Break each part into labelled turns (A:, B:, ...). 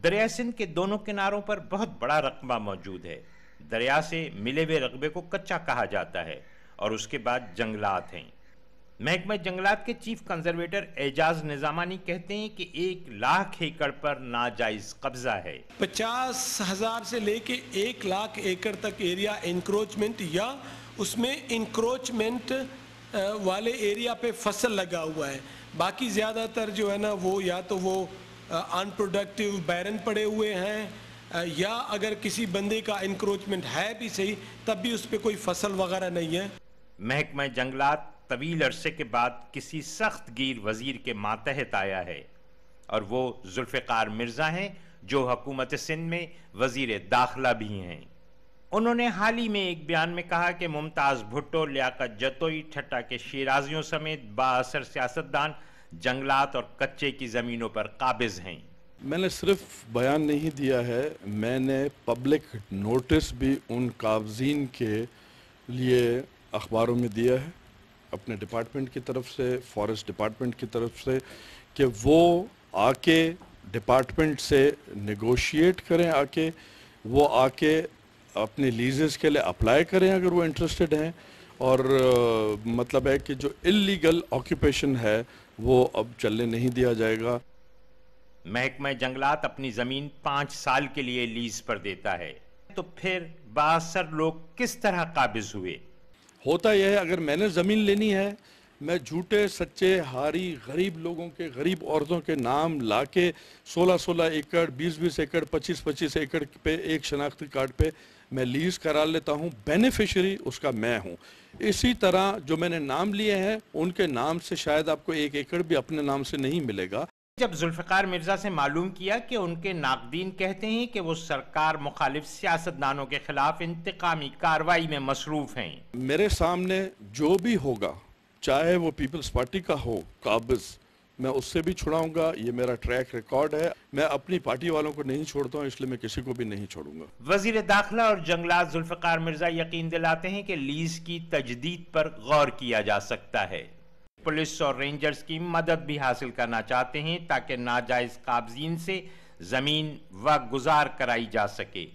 A: دریا سندھ کے دونوں کناروں پر بہت بڑا رقبہ موجود ہے۔ دریا سے ملے ہوئے رقبے کو کچا کہا جاتا ہے اور اس کے بعد جنگلات ہیں۔ محکمہ جنگلات کے چیف کنزرویٹر اعجاز نظامانی کہتے ہیں کہ 1,00,000 ایکڑ پر ناجائز قبضہ ہے۔
B: 50,000 سے لے کے 1,00,000 ایکڑ تک ایریا انکروچمنٹ یا اس میں انکروچمنٹ والے ایریا پہ فصل لگا ہوا ہے۔ باقی زیادہ تر جو ہے نا وہ یا تو وہ ان پروڈکٹیو بیرن پڑے ہوئے ہیں یا اگر کسی بندے کا انکروچمنٹ ہے بھی صحیح تب بھی اس پہ کوئی فصل وغیرہ نہیں ہے۔
A: محکمہ جنگلات طویل عرصے کے بعد کسی سخت گیر وزیر کے ماتحت آیا ہے اور وہ ذوالفقار مرزا ہیں جو حکومت سندھ میں وزیر داخلہ بھی ہیں۔ انہوں نے حال ہی میں ایک بیان میں کہا کہ ممتاز بھٹو، لیاقت جتوئی، ٹھٹا کے شیرازیوں سمیت بااثر سیاستدان جنگلات اور کچے کی زمینوں پر قابض ہیں۔
C: میں نے صرف بیان نہیں دیا ہے، میں نے پبلک نوٹس بھی ان قابضین کے لیے اخباروں میں دیا ہے، اپنے ڈپارٹمنٹ کی طرف سے، فارسٹ ڈپارٹمنٹ کی طرف سے، کہ وہ آ کے ڈپارٹمنٹ سے نیگوشیٹ کریں، وہ آ کے اپنے لیزز کے لیے اپلائی کریں اگر وہ انٹرسٹڈ ہیں، اور مطلب ہے کہ جو اللیگل آکیوپیشن ہے وہ اب چلنے نہیں دیا جائے گا۔
A: محکمہ جنگلات اپنی زمین 5 سال کے لیے لیز پر دیتا ہے، تو پھر بااثر لوگ کس طرح قابض ہوئے؟
C: ہوتا یہ ہے اگر میں نے زمین لینی ہے، میں جھوٹے سچے ہاری غریب لوگوں کے، غریب عورتوں کے نام لا کے 16 ایکڑ، 20 ایکڑ، 25 ایکڑ پہ ایک شناختی کارڈ پہ میں لیز کرا لیتا ہوں، بینیفیشری اس کا میں ہوں۔ اسی طرح جو میں نے نام لیے ہیں ان کے نام سے شاید آپ کو 1 ایکڑ بھی اپنے نام سے نہیں ملے گا۔
A: جب ذوالفقار مرزا سے معلوم کیا کہ ان کے ناقدین کہتے ہیں کہ وہ سرکار مخالف سیاستدانوں کے خلاف انتقامی کارروائی میں مصروف ہیں،
C: میرے سامنے جو بھی ہوگا، چاہے وہ پیپلز پارٹی کا ہو قابض، میں اس سے بھی چھڑاؤں گا، یہ میرا ٹریک ریکارڈ ہے۔ میں اپنی پارٹی والوں کو نہیں چھوڑتا ہوں، اس لیے میں کسی کو بھی نہیں چھوڑوں گا۔
A: وزیر داخلہ اور جنگلات ذوالفقار مرزا یقین دلاتے ہیں کہ لیز کی تجدید پر غور کیا جا سکتا ہے۔ پولیس اور رینجرز کی مدد بھی حاصل کرنا چاہتے ہیں تاکہ ناجائز قابضین سے زمین واگزار کرائی جا سکے۔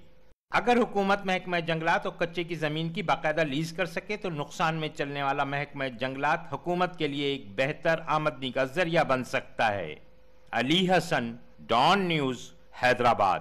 A: اگر حکومت محکمہ جنگلات اور کچے کی زمین کی باقاعدہ لیز کر سکے تو نقصان میں چلنے والا محکمہ جنگلات حکومت کے لیے ایک بہتر آمدنی کا ذریعہ بن سکتا ہے۔ علی حسن، ڈان نیوز، حیدرآباد۔